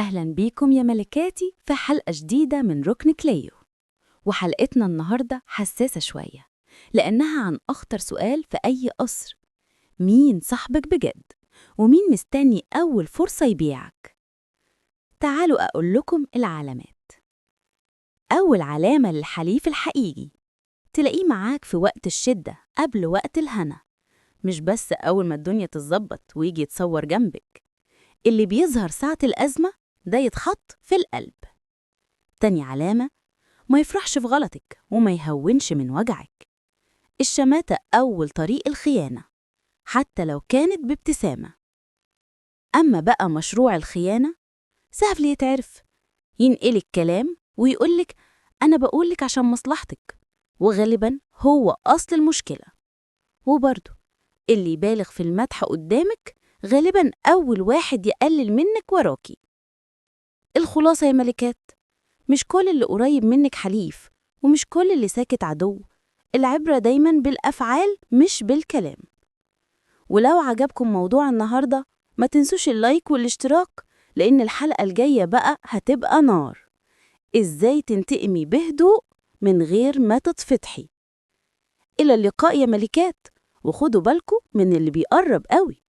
أهلاً بيكم يا ملكاتي في حلقة جديدة من ركن كليو. وحلقتنا النهاردة حساسة شوية لأنها عن أخطر سؤال في أي قصر: مين صاحبك بجد؟ ومين مستني أول فرصة يبيعك؟ تعالوا أقول لكم العلامات. أول علامة للحليف الحقيقي: تلاقيه معاك في وقت الشدة قبل وقت الهنا، مش بس أول ما الدنيا تتظبط ويجي يتصور جنبك. اللي بيظهر ساعة الأزمة ده يتحط في القلب. تاني علامة: ما يفرحش في غلطك وما يهونش من وجعك. الشماتة أول طريق الخيانة، حتى لو كانت بابتسامة. أما بقى مشروع الخيانة، سهل يتعرف. ينقلك كلام ويقولك أنا بقولك عشان مصلحتك، وغالباً هو أصل المشكلة. وبرضه اللي يبالغ في المدح قدامك غالباً أول واحد يقلل منك وراكي. الخلاصة يا ملكات: مش كل اللي قريب منك حليف، ومش كل اللي ساكت عدو. العبرة دايماً بالأفعال مش بالكلام. ولو عجبكم موضوع النهاردة ما تنسوش اللايك والاشتراك، لأن الحلقة الجاية بقى هتبقى نار. إزاي تنتقمي بهدوء من غير ما تتفتحي. إلى اللقاء يا ملكات، وخدوا بالكم من اللي بيقرب قوي.